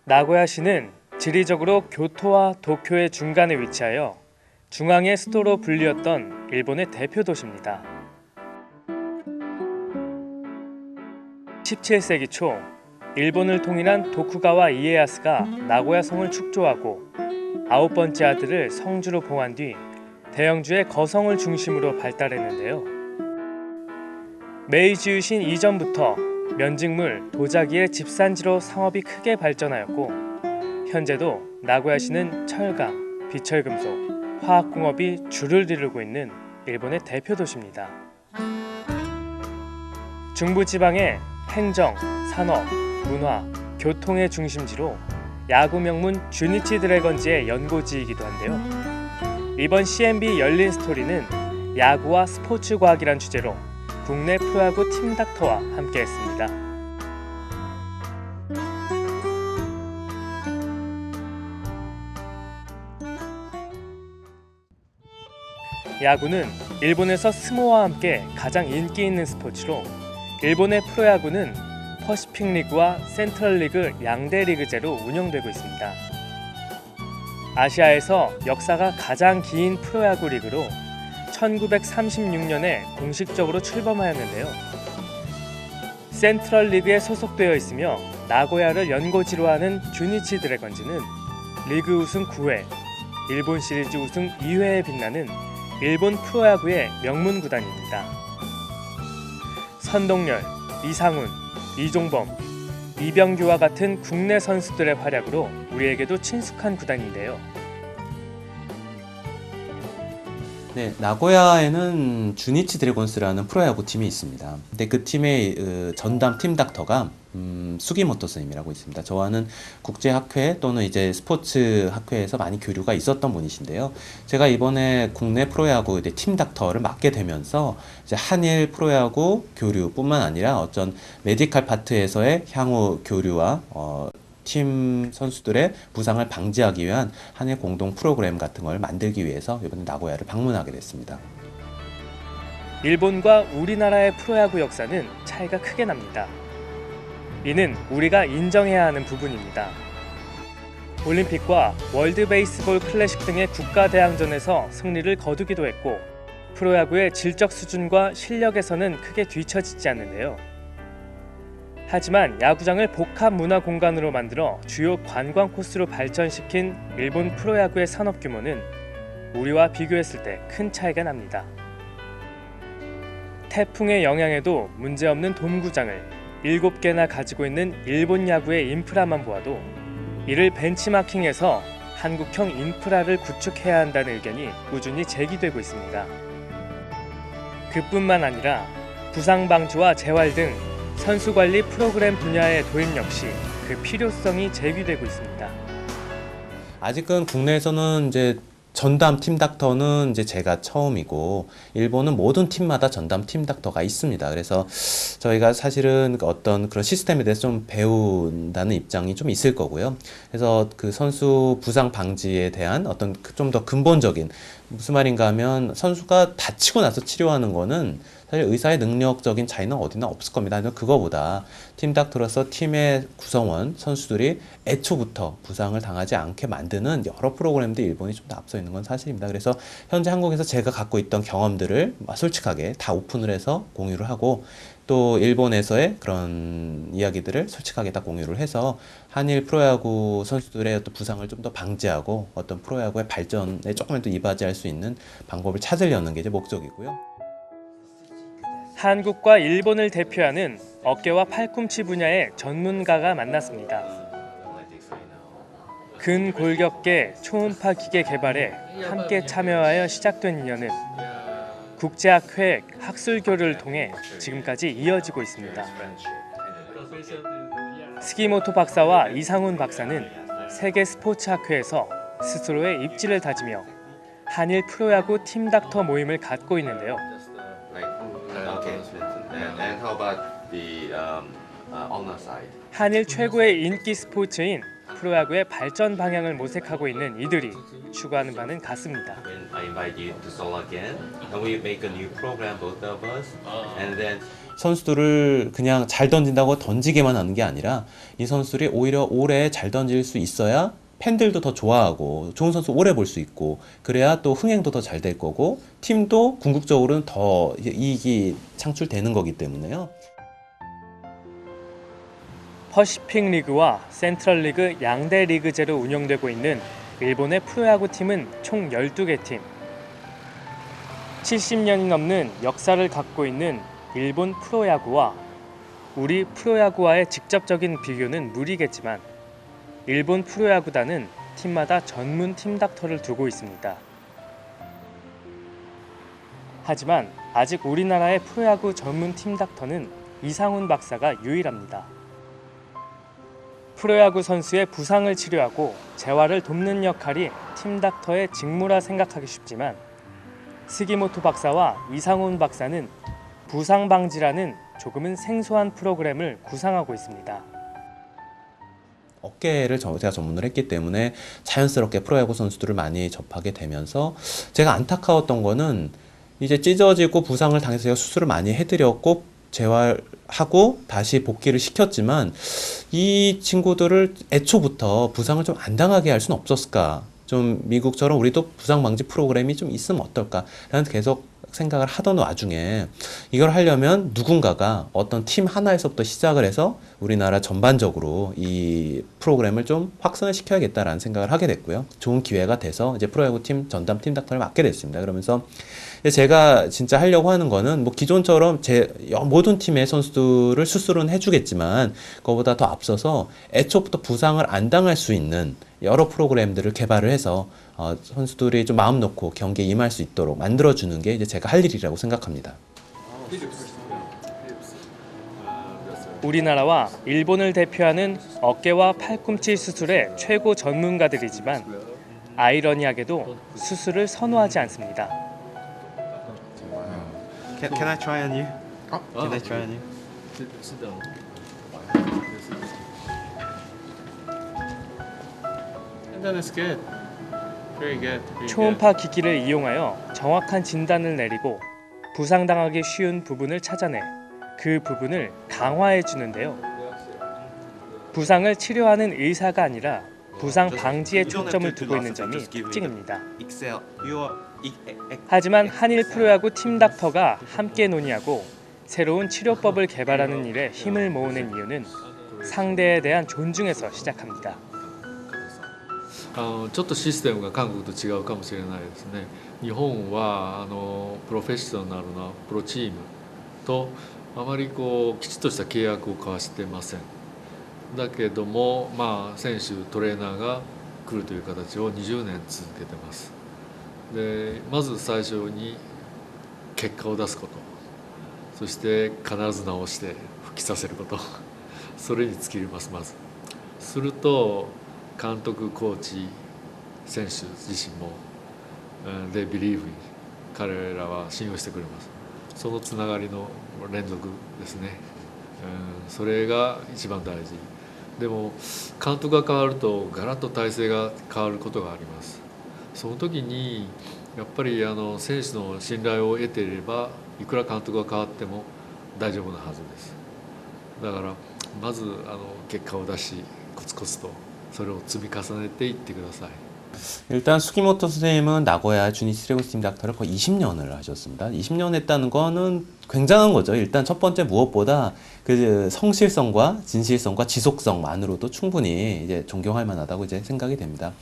나고야시는 지리적으로 교토와 도쿄의 중간에 위치하여 중앙의 수도로 불리웠던 일본의 대표 도시입니다. 17세기 초 일본을 통일한 도쿠가와 이에야스가 나고야 성을 축조하고 9번째 아들을 성주로 봉한 뒤 대영주의 거성을 중심으로 발달했는데요. 메이지 유신 이전부터 면직물, 도자기의 집산지로 상업이 크게 발전하였고 현재도 나고야시는 철강, 비철금속, 화학공업이 주를 이루고 있는 일본의 대표 도시입니다. 중부지방의 행정, 산업, 문화, 교통의 중심지로 야구 명문 주니치 드래건즈의 연고지이기도 한데요. 이번 CNB 열린 스토리는 야구와 스포츠 과학이란 주제로 국내 프로야구 팀 닥터와 함께했습니다. 야구는 일본에서 스모와 함께 가장 인기 있는 스포츠로 일본의 프로야구는 퍼시픽 리그와 센트럴 리그 양대 리그제로 운영되고 있습니다. 아시아에서 역사가 가장 긴 프로야구 리그로 1936년에 공식적으로 출범하였는데요. 센트럴 리그에 소속되어 있으며 나고야를 연고지로 하는 주니치 드래건즈는 리그 우승 9회, 일본 시리즈 우승 2회에 빛나는 일본 프로야구의 명문 구단입니다. 선동열, 이상훈, 이종범, 이병규와 같은 국내 선수들의 활약으로 우리에게도 친숙한 구단인데요. 네, 나고야에는 주니치 드래곤스라는 프로야구 팀이 있습니다. 근데 그 팀의 전담 팀 닥터가 수기모토 스님이라고 있습니다. 저와는 국제학회 또는 이제 스포츠 학회에서 많이 교류가 있었던 분이신데요. 제가 이번에 국내 프로야구 팀 닥터를 맡게 되면서 이제 한일 프로야구 교류뿐만 아니라 어떤 메디컬 파트에서의 향후 교류와 팀 선수들의 부상을 방지하기 위한 한일 공동 프로그램 같은 걸 만들기 위해서 이번에 나고야를 방문하게 됐습니다. 일본과 우리나라의 프로야구 역사는 차이가 크게 납니다. 이는 우리가 인정해야 하는 부분입니다. 올림픽과 월드 베이스볼 클래식 등의 국가대항전에서 승리를 거두기도 했고 프로야구의 질적 수준과 실력에서는 크게 뒤처지지 않는데요. 하지만 야구장을 복합 문화 공간으로 만들어 주요 관광 코스로 발전시킨 일본 프로야구의 산업 규모는 우리와 비교했을 때 큰 차이가 납니다. 태풍의 영향에도 문제없는 돔구장을 7개나 가지고 있는 일본 야구의 인프라만 보아도 이를 벤치마킹해서 한국형 인프라를 구축해야 한다는 의견이 꾸준히 제기되고 있습니다. 그뿐만 아니라 부상 방지와 재활 등 선수 관리 프로그램 분야의 도입 역시 그 필요성이 제기되고 있습니다. 아직은 국내에서는 이제 전담 팀 닥터는 이제 제가 처음이고 일본은 모든 팀마다 전담 팀 닥터가 있습니다. 그래서 저희가 사실은 어떤 그런 시스템에 대해서 좀 배운다는 입장이 좀 있을 거고요. 그래서 그 선수 부상 방지에 대한 어떤 좀 더 근본적인 무슨 말인가 하면 선수가 다치고 나서 치료하는 거는 사실 의사의 능력적인 차이는 어디나 없을 겁니다. 하지만 그거보다 팀 닥터로서 팀의 구성원, 선수들이 애초부터 부상을 당하지 않게 만드는 여러 프로그램들이 일본이 좀 더 앞서 있는 건 사실입니다. 그래서 현재 한국에서 제가 갖고 있던 경험들을 솔직하게 다 오픈을 해서 공유를 하고 또 일본에서의 그런 이야기들을 솔직하게 다 공유를 해서 한일 프로야구 선수들의 어떤 부상을 좀 더 방지하고 어떤 프로야구의 발전에 조금이라도 이바지할 수 있는 방법을 찾으려는 게 이제 목적이고요. 한국과 일본을 대표하는 어깨와 팔꿈치 분야의 전문가가 만났습니다. 근골격계 초음파 기계 개발에 함께 참여하여 시작된 인연은 국제학회 학술교류를 통해 지금까지 이어지고 있습니다. 스기모토 박사와 이상훈 박사는 세계 스포츠 학회에서 스스로의 입지를 다지며 한일 프로야구 팀 닥터 모임을 갖고 있는데요. 한일 최고의 인기 스포츠인 프로야구의 발전 방향을 모색하고 있는 이들이 추구하는 바는 같습니다. When I invite you to Seoul again, and we make a new program, both of us, and then 선수들을 그냥 잘 던진다고 던지게만 하는 게 아니라 이 선수들이 오히려 오래 잘 던질 수 있어야 팬들도 더 좋아하고 좋은 선수 오래 볼 수 있고 그래야 또 흥행도 더 잘 될 거고 팀도 궁극적으로는 더 이익이 창출되는 거기 때문에요. 퍼시픽 리그와 센트럴 리그 양대 리그제로 운영되고 있는 일본의 프로야구 팀은 총 12개 팀. 70년이 넘는 역사를 갖고 있는 일본 프로야구와 우리 프로야구와의 직접적인 비교는 무리겠지만 일본 프로야구단은 팀마다 전문 팀 닥터를 두고 있습니다. 하지만 아직 우리나라의 프로야구 전문 팀 닥터는 이상훈 박사가 유일합니다. 프로야구 선수의 부상을 치료하고 재활을 돕는 역할이 팀 닥터의 직무라 생각하기 쉽지만 스기모토 박사와 이상훈 박사는 부상 방지라는 조금은 생소한 프로그램을 구상하고 있습니다. 어깨를 제가 전문을 했기 때문에 자연스럽게 프로야구 선수들을 많이 접하게 되면서 제가 안타까웠던 거는 이제 찢어지고 부상을 당해서 제가 수술을 많이 해드렸고 재활하고 다시 복귀를 시켰지만 이 친구들을 애초부터 부상을 좀 안 당하게 할 수는 없었을까? 좀 미국처럼 우리도 부상 방지 프로그램이 좀 있으면 어떨까? 라는 계속 생각을 하던 와중에 이걸 하려면 누군가가 어떤 팀 하나에서부터 시작을 해서 우리나라 전반적으로 이 프로그램을 좀 확산을 시켜야겠다라는 생각을 하게 됐고요. 좋은 기회가 돼서 이제 프로야구 팀 전담 팀 닥터를 맡게 됐습니다. 그러면서 제가 진짜 하려고 하는 거는 뭐 기존처럼 제 모든 팀의 선수들을 수술은 해주겠지만 그거보다 더 앞서서 애초부터 부상을 안 당할 수 있는 여러 프로그램들을 개발을 해서 선수들이 좀 마음 놓고 경기에 임할 수 있도록 만들어주는 게 이제 제가 할 일이라고 생각합니다. 우리나라와 일본을 대표하는 어깨와 팔꿈치 수술의 최고 전문가들이지만 아이러니하게도 수술을 선호하지 않습니다. Can I try on you? Can I try on you? Sit down. And then it's good. Very good. 초음파 기기를 이용하여 정확한 진단을 내리고 부상당하기 쉬운 부분을 찾아내 그 부분을 강화해 주는데요. 부상을 치료하는 의사가 아니라 부상 방지에 초점을 두고 있는 점이 특징입니다. 하지만 한일 프로야구 팀 닥터가 함께 논의하고 새로운 치료법을 개발하는 일에 힘을 모으는 이유는 상대에 대한 존중에서 시작합니다. ちょっとシステムが韓国と違うかもしれないですね。日本はプロフェッショナルなプロチームとあまりきちっとした契約を交わしてません。だけども、選手トレーナーが来るという形を20年続けてます。でまず最初に結果を出すこと、そして必ず直して復帰させること、それに尽きますまず。すると監督、コーチ、選手自身もthey believe in 彼らは信用してくれます。そのつながりの連続ですね。それが一番大事。でも監督が変わるとガラッと体制が変わることがあります。その時にやっぱり選手の信頼を得ていればいくら監督が変わっても大丈夫なはずです。だからまず結果を出しコツコツとそれを積み重ねていってください。 일단 수기모토 선생님은 나고야 주니치 드래곤스 팀 닥터를 거의 20년을 하셨습니다. 20년 했다는 거는 굉장한 거죠. 일단 첫 번째 무엇보다 그 성실성과 진실성과 지속성만으로도 충분히 이제 존경할 만하다고 이제 생각이 됩니다.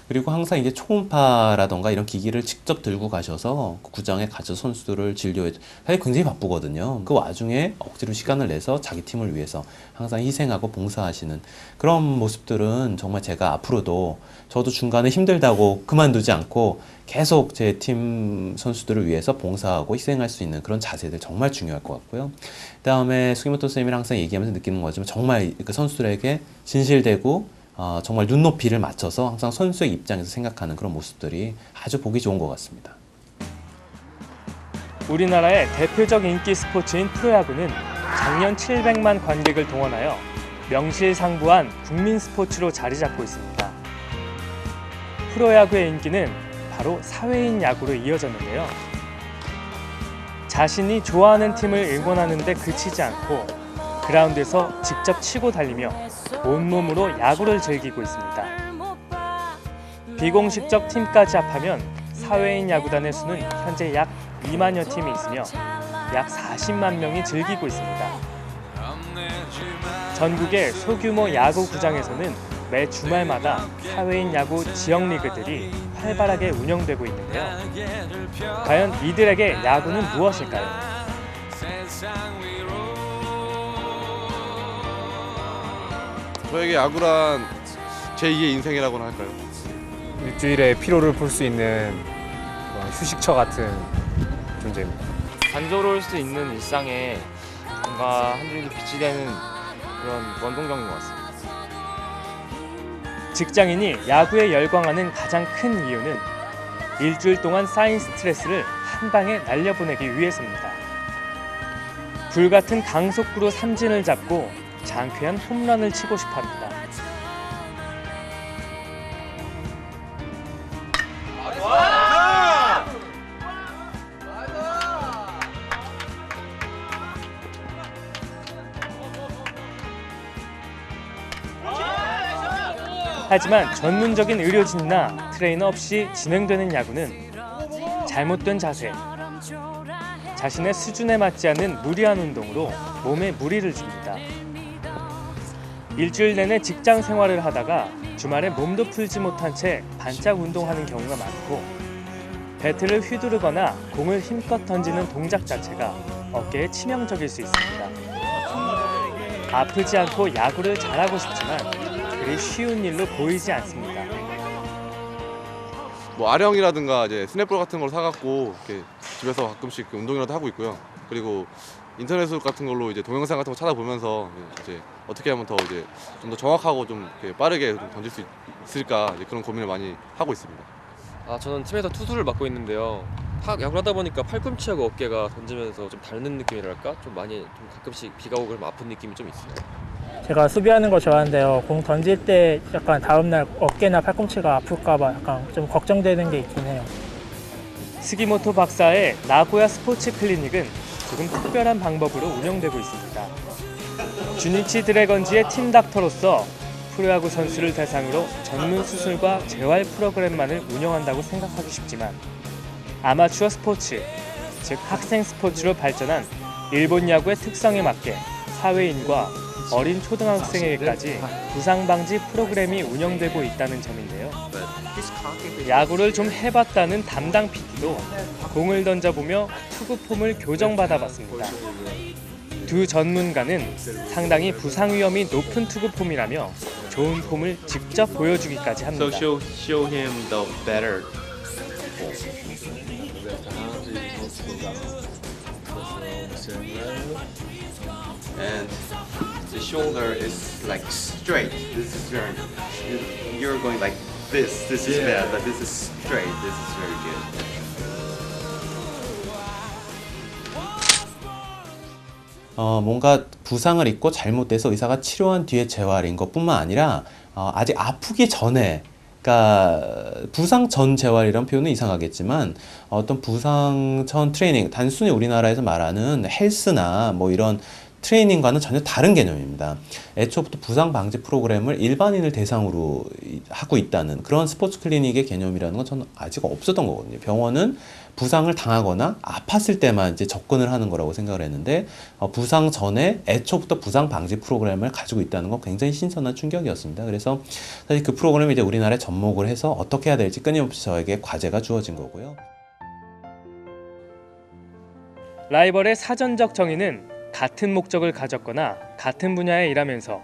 그리고 항상 이제 초음파라던가 이런 기기를 직접 들고 가셔서 그 구장에 가서 선수들을 진료해 사실 굉장히 바쁘거든요. 그 와중에 억지로 시간을 내서 자기 팀을 위해서 항상 희생하고 봉사하시는 그런 모습들은 정말 제가 앞으로도 저도 중간에 힘들다고 그만두지 않고 계속 제 팀 선수들을 위해서 봉사하고 희생할 수 있는 그런 자세들 정말 중요할 것 같고요. 그 다음에 수기모토 선생님이랑 항상 얘기하면서 느끼는 거지만 정말 그 선수들에게 진실되고 정말 눈높이를 맞춰서 항상 선수의 입장에서 생각하는 그런 모습들이 아주 보기 좋은 것 같습니다. 우리나라의 대표적 인기 스포츠인 프로야구는 작년 700만 관객을 동원하여 명실상부한 국민 스포츠로 자리 잡고 있습니다. 프로야구의 인기는 바로 사회인 야구로 이어졌는데요. 자신이 좋아하는 팀을 응원하는 데 그치지 않고 그라운드에서 직접 치고 달리며 온몸으로 야구를 즐기고 있습니다. 비공식적 팀까지 합하면 사회인 야구단의 수는 현재 약 2만여 팀이 있으며 약 40만 명이 즐기고 있습니다. 전국의 소규모 야구 구장에서는 매 주말마다 사회인 야구 지역 리그들이 활발하게 운영되고 있는데요. 과연 이들에게 야구는 무엇일까요? 저에게 야구란 제2의 인생이라고나 할까요? 일주일에 피로를 풀 수 있는 그런 휴식처 같은 존재입니다. 단조로울 수 있는 일상에 뭔가 한 줄기 빛이 되는 그런 원동력인 것 같습니다. 직장인이 야구에 열광하는 가장 큰 이유는 일주일 동안 쌓인 스트레스를 한 방에 날려보내기 위해서입니다. 불같은 강속구로 삼진을 잡고 장쾌한 홈런을 치고 싶어합니다. 하지만 전문적인 의료진이나 트레이너 없이 진행되는 야구는 잘못된 자세, 자신의 수준에 맞지 않는 무리한 운동으로 몸에 무리를 줍니다. 일주일 내내 직장 생활을 하다가 주말에 몸도 풀지 못한 채 반짝 운동하는 경우가 많고 배트를 휘두르거나 공을 힘껏 던지는 동작 자체가 어깨에 치명적일 수 있습니다. 아프지 않고 야구를 잘하고 싶지만 그리 쉬운 일로 보이지 않습니다. 뭐 아령이라든가 이제 스냅볼 같은 걸 사갖고 이렇게 집에서 가끔씩 운동이라도 하고 있고요. 그리고 인터넷 같은 걸로 이제 동영상 같은 거 찾아보면서 이제 어떻게 하면 더 이제 좀 더 정확하고 좀 이렇게 빠르게 좀 던질 수 있을까 이제 그런 고민을 많이 하고 있습니다. 저는 팀에서 투수를 맡고 있는데요. 야구를 하다 보니까 팔꿈치하고 어깨가 던지면서 좀 닳는 느낌이랄까? 좀 많이 좀 가끔씩 비가 오고 그러면 아픈 느낌이 좀 있어요. 제가 수비하는 거 좋아하는데요. 공 던질 때 약간 다음날 어깨나 팔꿈치가 아플까 봐 약간 좀 걱정되는 게 있긴 해요. 스기모토 박사의 나고야 스포츠 클리닉은 조금 특별한 방법으로 운영되고 있습니다. 주니치 드래건즈의 팀 닥터로서 프로야구 선수를 대상으로 전문 수술과 재활 프로그램만을 운영한다고 생각하기 쉽지만 아마추어 스포츠, 즉 학생 스포츠로 발전한 일본 야구의 특성에 맞게 사회인과 어린 초등학생에게까지 부상 방지 프로그램이 운영되고 있다는 점인데요. 야구를 좀 해봤다는 담당 PD도 공을 던져보며 투구 폼을 교정받아봤습니다. 두 전문가는 상당히 부상 위험이 높은 투구 폼이라며 좋은 폼을 직접 보여주기까지 합니다. So show him the better. And the shoulder is like straight. This is very. You're going like this. This is bad, but this is straight. This is very good. 뭔가 부상을 입고 잘못돼서 의사가 치료한 뒤에 재활인 것뿐만 아니라 아직 아프기 전에, 그러니까 부상 전 재활이란 표현은 이상하겠지만 어떤 부상 전 트레이닝, 단순히 우리나라에서 말하는 헬스나 뭐 이런 트레이닝과는 전혀 다른 개념입니다. 애초부터 부상 방지 프로그램을 일반인을 대상으로 하고 있다는 그런 스포츠 클리닉의 개념이라는 건 저는 아직 없었던 거거든요. 병원은 부상을 당하거나 아팠을 때만 이제 접근을 하는 거라고 생각을 했는데 부상 전에 애초부터 부상 방지 프로그램을 가지고 있다는 건 굉장히 신선한 충격이었습니다. 그래서 사실 그 프로그램을 이제 우리나라에 접목을 해서 어떻게 해야 될지 끊임없이 저에게 과제가 주어진 거고요. 라이벌의 사전적 정의는 같은 목적을 가졌거나 같은 분야에 일하면서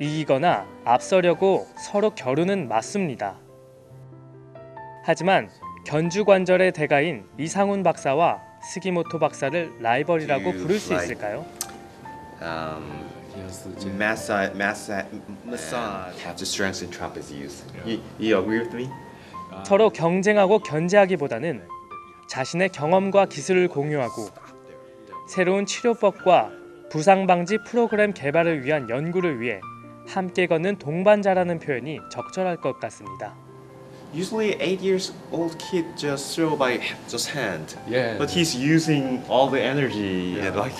이기거나 앞서려고 서로 겨루는 맞습니다. 하지만 견주관절의 대가인 이상훈 박사와 스기모토 박사를 라이벌이라고 부를 수 있을까요? Massage, the strength and trapezius. You agree with me? 서로 경쟁하고 견제하기보다는 자신의 경험과 기술을 공유하고 새로운 치료법과 부상 방지 프로그램 개발을 위한 연구를 위해 함께 걷는 동반자라는 표현이 적절할 것 같습니다. Usually 8 years old kid just throw by just hand. Yeah. But he's using all the energy and like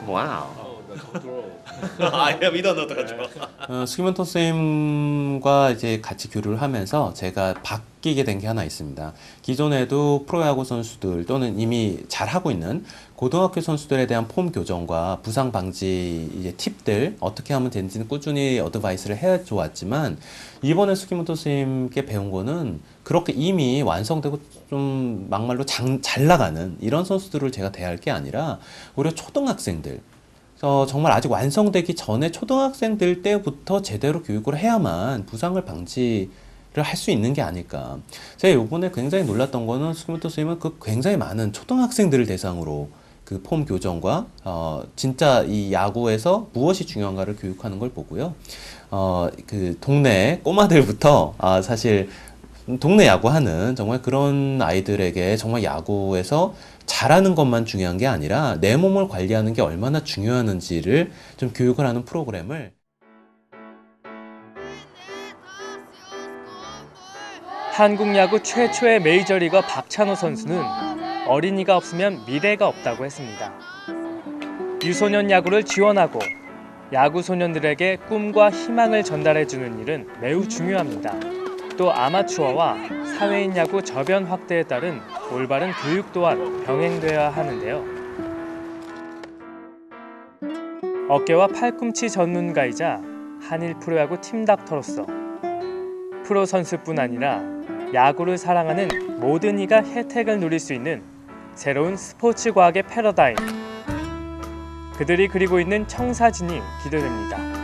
wow. We don't know 어떡하죠. 스키먼토 선생님과 이제 같이 교류를 하면서 제가 바뀌게 된 게 하나 있습니다. 기존에도 프로야구 선수들 또는 이미 잘하고 있는 고등학교 선수들에 대한 폼 교정과 부상 방지 이제 팁들 어떻게 하면 되는지는 꾸준히 어드바이스를 해 좋았지만 이번에 스키먼토 선생님께 배운 거는 그렇게 이미 완성되고 좀 막말로 잘 나가는 이런 선수들을 제가 대할 게 아니라 오히려 초등학생들 정말 아직 완성되기 전에 초등학생들 때부터 제대로 교육을 해야만 부상을 방지를 할 수 있는 게 아닐까. 제가 이번에 굉장히 놀랐던 거는 스키모토 선생님은 그 굉장히 많은 초등학생들을 대상으로 그 폼 교정과 진짜 이 야구에서 무엇이 중요한가를 교육하는 걸 보고요. 그 동네 꼬마들부터 사실 동네 야구하는 정말 그런 아이들에게 정말 야구에서 잘하는 것만 중요한 게 아니라 내 몸을 관리하는 게 얼마나 중요한지를 좀 교육을 하는 프로그램을 한국 야구 최초의 메이저리거 박찬호 선수는 어린이가 없으면 미래가 없다고 했습니다. 유소년 야구를 지원하고 야구 소년들에게 꿈과 희망을 전달해주는 일은 매우 중요합니다. 또 아마추어와 사회인 야구 저변 확대에 따른 올바른 교육 또한 병행되어야 하는데요. 어깨와 팔꿈치 전문가이자 한일 프로야구 팀닥터로서 프로 선수뿐 아니라 야구를 사랑하는 모든 이가 혜택을 누릴 수 있는 새로운 스포츠 과학의 패러다임, 그들이 그리고 있는 청사진이 기대됩니다.